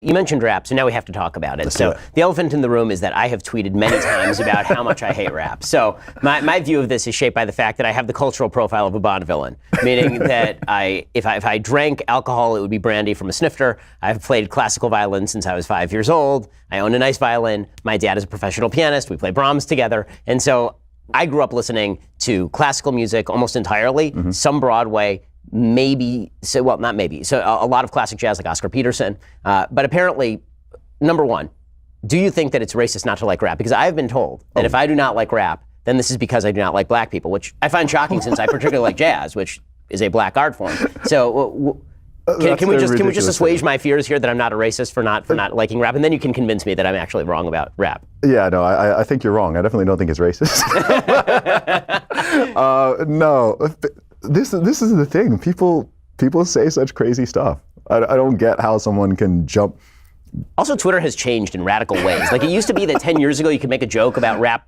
You mentioned rap, so now we have to talk about it. Let's do it. The elephant in the room is that I have tweeted many times about how much I hate rap. So my view of this is shaped by the fact that I have the cultural profile of a Bond villain, meaning that if I drank alcohol, it would be brandy from a snifter. I've played classical violin since I was 5 years old. I own a nice violin. My dad is a professional pianist. We play Brahms together. And so I grew up listening to classical music almost entirely, some Broadway, maybe, so well, not maybe, so a lot of classic jazz like Oscar Peterson. But apparently, number one, do you think that it's racist not to like rap? Because I've been told that if I do not like rap, then this is because I do not like black people, which I find shocking since I particularly like jazz, which is a black art form. So can we just assuage my fears here that I'm not a racist for not liking rap, and then you can convince me that I'm actually wrong about rap? Yeah, no, I think you're wrong. I definitely don't think it's racist. No. This is the thing. People say such crazy stuff. I don't get how someone can jump. Also, Twitter has changed in radical ways. Like, it used to be that 10 years ago you could make a joke about rap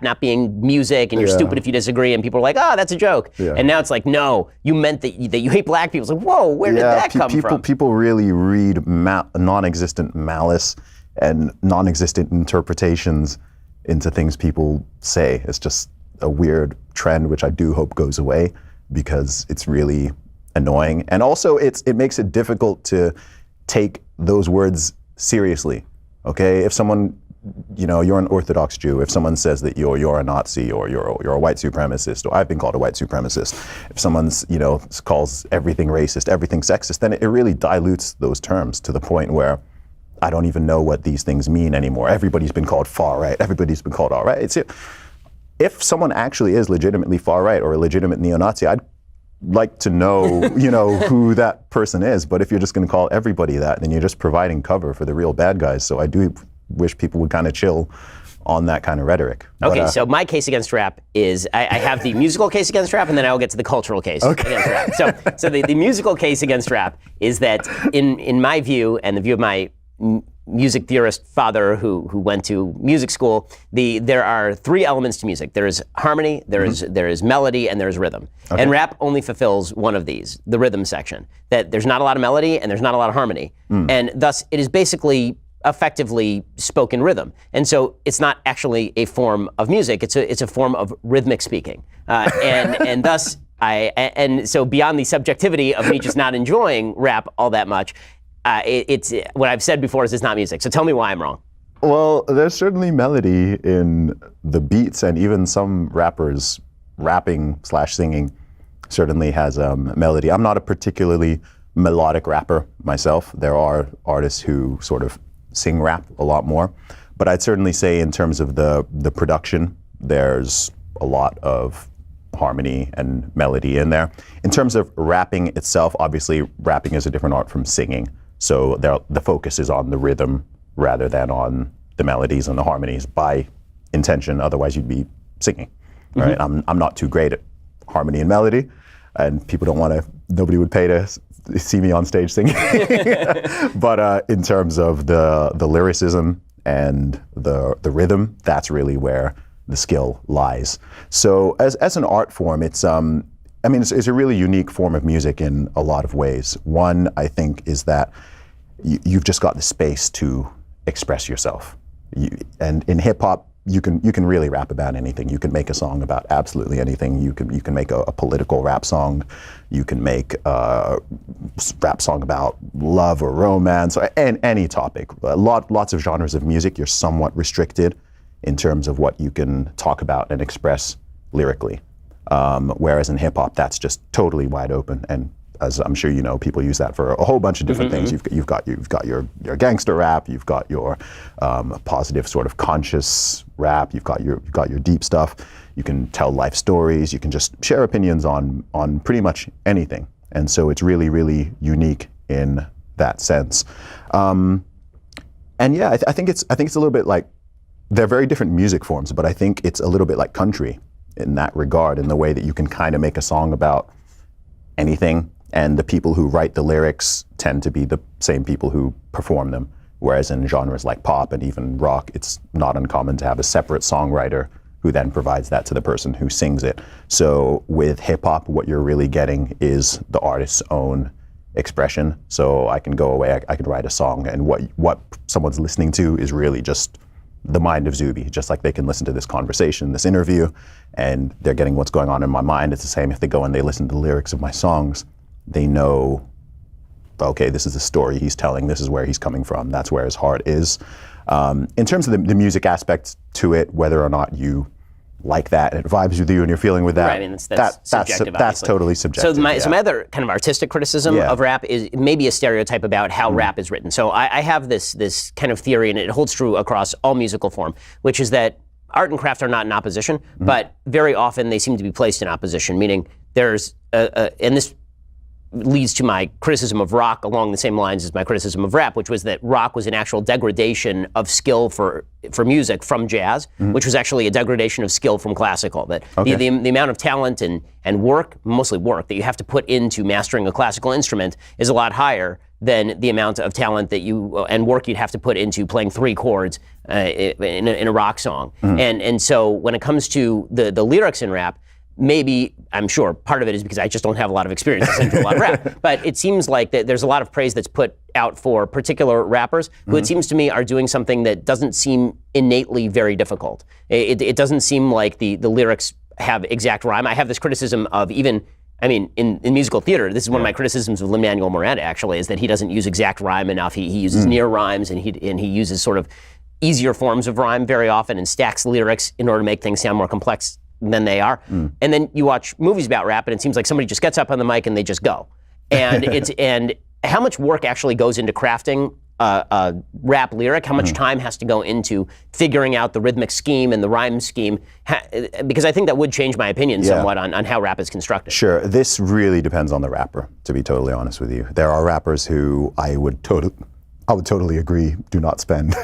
not being music, and you're stupid if you disagree, and people are like, oh, that's a joke. Yeah. And now it's like, no, you meant that you hate black people. It's like, whoa, where did that come from? People really read non-existent malice and non-existent interpretations into things people say. It's just a weird trend, which I do hope goes away, because it's really annoying. And also it makes it difficult to take those words seriously, okay? If someone, you're an Orthodox Jew, if someone says that you're a Nazi or you're a white supremacist, or I've been called a white supremacist, if someone's, calls everything racist, everything sexist, then it really dilutes those terms to the point where I don't even know what these things mean anymore. Everybody's been called far right, everybody's been called all right. If someone actually is legitimately far right or a legitimate neo-Nazi, I'd like to know, who that person is. But if you're just going to call everybody that, then you're just providing cover for the real bad guys. So I do wish people would kind of chill on that kind of rhetoric. Okay, so my case against rap is, I have the musical case against rap, and then I will get to the cultural case against rap. So the musical case against rap is that, in my view, and the view of my music theorist father who went to music school, there are three elements to music. There is harmony, there is melody, and there is rhythm. Okay. And rap only fulfills one of these, the rhythm section. That there's not a lot of melody and there's not a lot of harmony. And thus it is basically effectively spoken rhythm. And so it's not actually a form of music, it's a form of rhythmic speaking. And thus so beyond the subjectivity of me just not enjoying rap all that much, it's what I've said before is it's not music. So tell me why I'm wrong. Well, there's certainly melody in the beats, and even some rappers rapping/singing certainly has melody. I'm not a particularly melodic rapper myself. There are artists who sort of sing rap a lot more, but I'd certainly say in terms of the production, there's a lot of harmony and melody in there. In terms of rapping itself, obviously rapping is a different art from singing. So the focus is on the rhythm rather than on the melodies and the harmonies by intention. Otherwise, you'd be singing, right? I'm not too great at harmony and melody, and nobody would pay to see me on stage singing. But in terms of the lyricism and the rhythm, that's really where the skill lies. So as an art form, it's a really unique form of music in a lot of ways. One, I think, is that you've just got the space to express yourself. And in hip hop, you can really rap about anything. You can make a song about absolutely anything. You can make a political rap song. You can make a rap song about love or romance, or any topic. Lots of genres of music, you're somewhat restricted in terms of what you can talk about and express lyrically. Whereas in hip hop, that's just totally wide open. And as I'm sure you know, people use that for a whole bunch of different things. You've got your gangster rap, you've got your positive sort of conscious rap, you've got your deep stuff. You can tell life stories, you can just share opinions on pretty much anything. And so it's really, really unique in that sense. And yeah, I think it's a little bit like, they're very different music forms, but I think it's a little bit like country in that regard, in the way that you can kind of make a song about anything, and the people who write the lyrics tend to be the same people who perform them. Whereas in genres like pop and even rock, it's not uncommon to have a separate songwriter who then provides that to the person who sings it. So with hip hop, what you're really getting is the artist's own expression. So I can go away, I could write a song, and what someone's listening to is really just the mind of Zuby, just like they can listen to this conversation, this interview, and they're getting what's going on in my mind. It's the same if they go and they listen to the lyrics of my songs. They know, okay, this is the story he's telling, this is where he's coming from, that's where his heart is. In terms of the music aspect to it, whether or not you like that and it vibes with you and you're feeling with that, right, I mean, that's subjective, that's totally subjective. So my other kind of artistic criticism of rap is maybe a stereotype about how rap is written. So I have this kind of theory, and it holds true across all musical form, which is that art and craft are not in opposition, but very often they seem to be placed in opposition, meaning there's, and this leads to my criticism of rock along the same lines as my criticism of rap, which was that rock was an actual degradation of skill for music from jazz, which was actually a degradation of skill from classical. That the amount of talent and work, mostly work, that you have to put into mastering a classical instrument is a lot higher than the amount of talent that and work you'd have to put into playing 3 chords in a rock song. And so when it comes to the lyrics in rap, maybe, I'm sure, part of it is because I just don't have a lot of experience listening to a lot of rap. But it seems like that there's a lot of praise that's put out for particular rappers who it seems to me are doing something that doesn't seem innately very difficult. It doesn't seem like the lyrics have exact rhyme. I have this criticism of in musical theater, this is one of my criticisms of Lin-Manuel Miranda, actually, is that he doesn't use exact rhyme enough. He uses near rhymes, and he uses sort of easier forms of rhyme very often and stacks lyrics in order to make things sound more complex than they are. And then you watch movies about rap, and it seems like somebody just gets up on the mic and they just go. And and how much work actually goes into crafting a rap lyric? How much time has to go into figuring out the rhythmic scheme and the rhyme scheme? Because I think that would change my opinion somewhat on how rap is constructed. Sure, this really depends on the rapper, to be totally honest with you. There are rappers who I would totally agree do not spend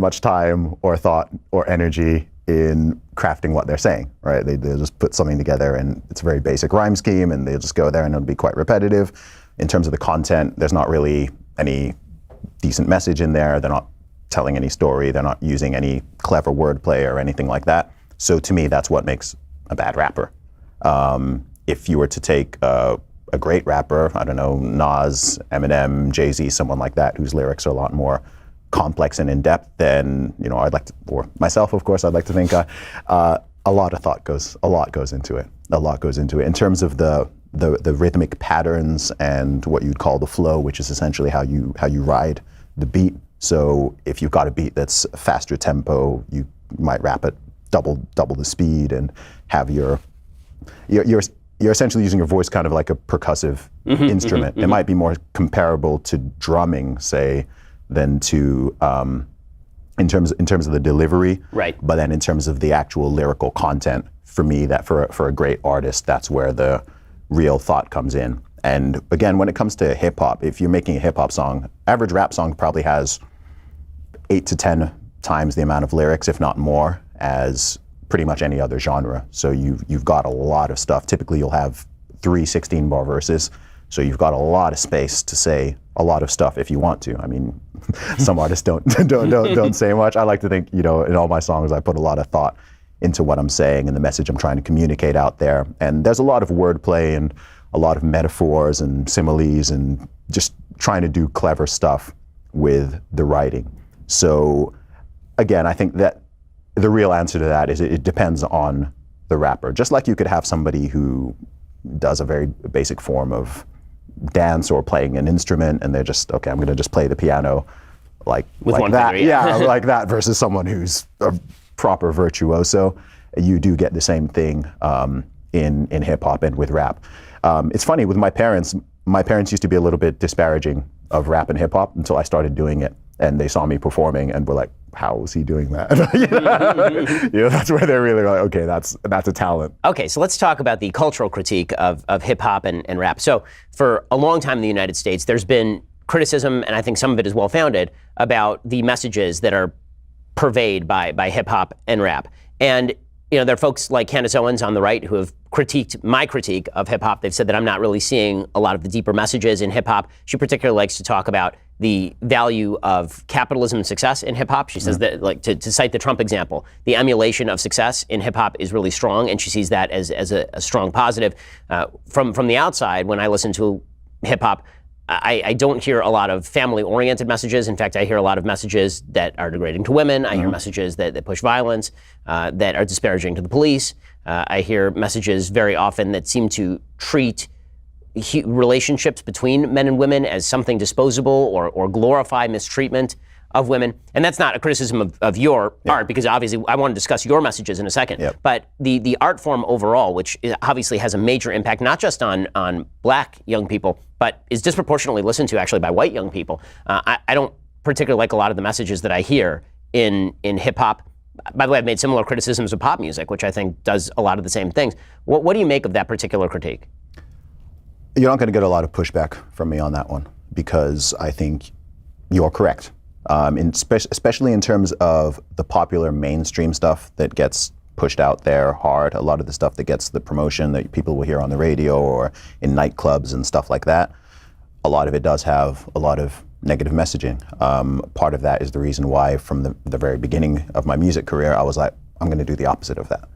much time or thought or energy in crafting what they're saying, right? They'll just put something together, and it's a very basic rhyme scheme, and they'll just go there, and it'll be quite repetitive. In terms of the content, there's not really any decent message in there. They're not telling any story. They're not using any clever wordplay or anything like that. So to me, that's what makes a bad rapper. If you were to take a great rapper, I don't know, Nas, Eminem, Jay-Z, someone like that, whose lyrics are a lot more complex and in-depth, then, I'd like to, or myself, of course, I'd like to think a lot of thought goes into it. A lot goes into it in terms of the rhythmic patterns and what you'd call the flow, which is essentially how you ride the beat. So if you've got a beat that's faster tempo, you might rap at double the speed and have you're essentially using your voice kind of like a percussive instrument. It might be more comparable to drumming, say, than to in terms of the delivery. Right. But then in terms of the actual lyrical content, for me, that for a great artist, that's where the real thought comes in. And again, when it comes to hip hop, if you're making a hip hop song, average rap song probably has 8 to 10 times the amount of lyrics, if not more, as pretty much any other genre. So you've got a lot of stuff. Typically, you'll have 3 16-bar verses. So you've got a lot of space to say a lot of stuff if you want to. I mean, some artists don't say much. I like to think, in all my songs, I put a lot of thought into what I'm saying and the message I'm trying to communicate out there. And there's a lot of wordplay and a lot of metaphors and similes and just trying to do clever stuff with the writing. So again, I think that the real answer to that is it depends on the rapper. Just like you could have somebody who does a very basic form of dance or playing an instrument, and they're just, okay, I'm going to just play the piano like that. Finger, yeah, like that, versus someone who's a proper virtuoso. You do get the same thing in hip hop and with rap. It's funny with my parents. My parents used to be a little bit disparaging of rap and hip hop until I started doing it, and they saw me performing and were like, "How is he doing that?" That's where they're really like, "Okay, that's a talent." Okay, so let's talk about the cultural critique of hip hop and rap. So for a long time in the United States, there's been criticism, and I think some of it is well founded, about the messages that are purveyed by hip hop and rap. And there are folks like Candace Owens on the right who have critiqued my critique of hip hop. They've said that I'm not really seeing a lot of the deeper messages in hip hop. She particularly likes to talk about the value of capitalism and success in hip hop. She says that, like, to cite the Trump example, the emulation of success in hip hop is really strong, and she sees that as a strong positive. From the outside, when I listen to hip hop, I don't hear a lot of family-oriented messages. In fact, I hear a lot of messages that are degrading to women. I hear messages that push violence, that are disparaging to the police. I hear messages very often that seem to treat relationships between men and women as something disposable or glorify mistreatment of women. And that's not a criticism of your art, because obviously I want to discuss your messages in a second. But the art form overall, which obviously has a major impact, not just on black young people, but is disproportionately listened to actually by white young people. I don't particularly like a lot of the messages that I hear in hip hop. By the way, I've made similar criticisms of pop music, which I think does a lot of the same things. What do you make of that particular critique? You're not going to get a lot of pushback from me on that one, because I think you're correct. Especially in terms of the popular mainstream stuff that gets pushed out there hard, a lot of the stuff that gets the promotion that people will hear on the radio or in nightclubs and stuff like that, a lot of it does have a lot of negative messaging. Part of that is the reason why from the very beginning of my music career, I was like, I'm going to do the opposite of that,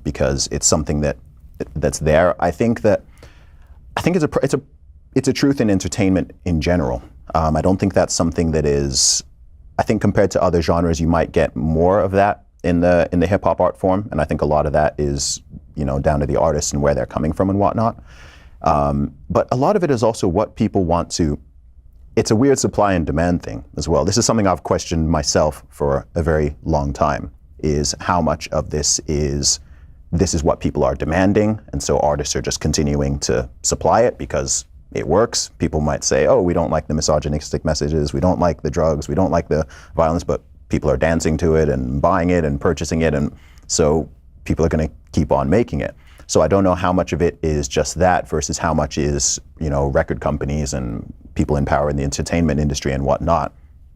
because it's something that's there. I think it's a truth in entertainment in general. I don't think that's something that is, I think compared to other genres, you might get more of that in the hip hop art form. And I think a lot of that is, down to the artists and where they're coming from and whatnot. But a lot of it is also what people want to, it's a weird supply and demand thing as well. This is something I've questioned myself for a very long time, is how much of this is what people are demanding. And so artists are just continuing to supply it because it works. People might say, oh, we don't like the misogynistic messages, we don't like the drugs, we don't like the violence, but people are dancing to it and buying it and purchasing it, and so people are going to keep on making it. So I don't know how much of it is just that versus how much is, record companies and people in power in the entertainment industry and whatnot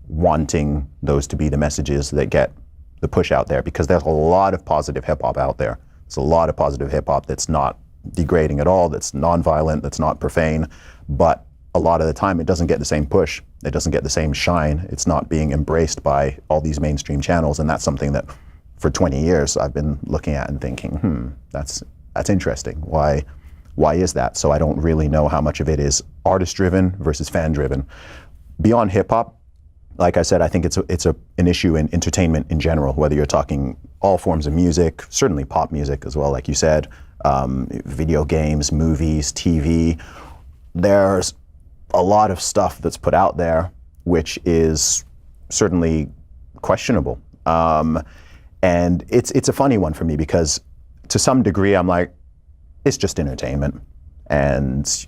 wanting those to be the messages that get the push out there, because there's a lot of positive hip hop out there. There's a lot of positive hip hop that's not degrading at all, that's non-violent, that's not profane, but a lot of the time it doesn't get the same push, it doesn't get the same shine, it's not being embraced by all these mainstream channels, and that's something that for 20 years I've been looking at and thinking, that's interesting. Why is that? So I don't really know how much of it is artist-driven versus fan-driven. Beyond hip-hop, like I said, I think it's an issue in entertainment in general, whether you're talking all forms of music, certainly pop music as well, like you said, video games, movies, TV. There's a lot of stuff that's put out there which is certainly questionable. And it's a funny one for me, because to some degree I'm like, it's just entertainment. And,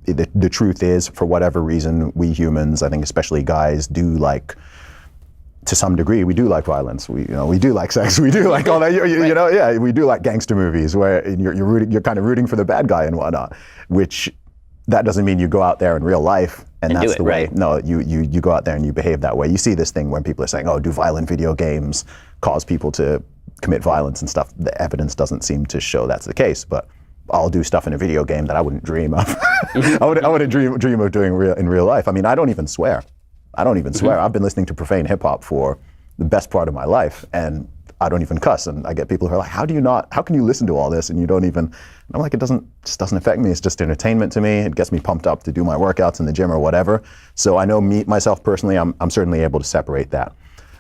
the truth is, for whatever reason, we humans, I think especially guys, do like, to some degree, we do like violence. We do like sex. We do like all that. We do like gangster movies where you're kind of rooting for the bad guy and whatnot. Which that doesn't mean you go out there in real life and that's the way. Right. No, you go out there and you behave that way. You see this thing when people are saying, "Oh, do violent video games cause people to commit violence and stuff?" The evidence doesn't seem to show that's the case, but I'll do stuff in a video game that I wouldn't dream of. I wouldn't dream of doing in real life. I mean, I don't even swear. I've been listening to profane hip hop for the best part of my life, and I don't even cuss. And I get people who are like, how can you listen to all this and you don't even, and I'm like, it just doesn't affect me. It's just entertainment to me. It gets me pumped up to do my workouts in the gym or whatever. So I know myself personally, I'm certainly able to separate that.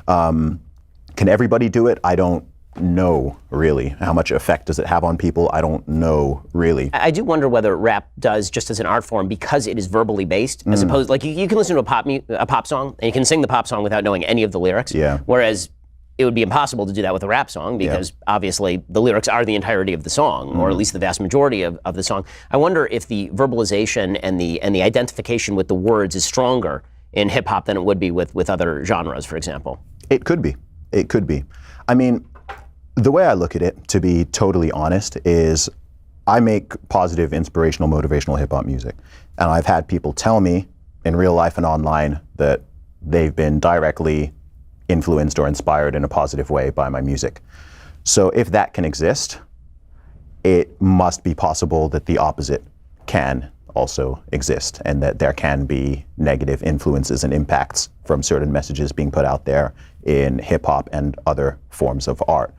Can everybody do it? I don't know really. How much effect does it have on people? I don't know really. I do wonder whether rap does, just as an art form, because it is verbally based, as opposed, like you can listen to a pop song and you can sing the pop song without knowing any of the lyrics. Yeah. Whereas it would be impossible to do that with a rap song, because obviously the lyrics are the entirety of the song, or at least the vast majority of the song. I wonder if the verbalization and the identification with the words is stronger in hip hop than it would be with other genres, for example. It could be. I mean, the way I look at it, to be totally honest, is I make positive, inspirational, motivational hip hop music. And I've had people tell me in real life and online that they've been directly influenced or inspired in a positive way by my music. So if that can exist, it must be possible that the opposite can also exist, and that there can be negative influences and impacts from certain messages being put out there in hip hop and other forms of art.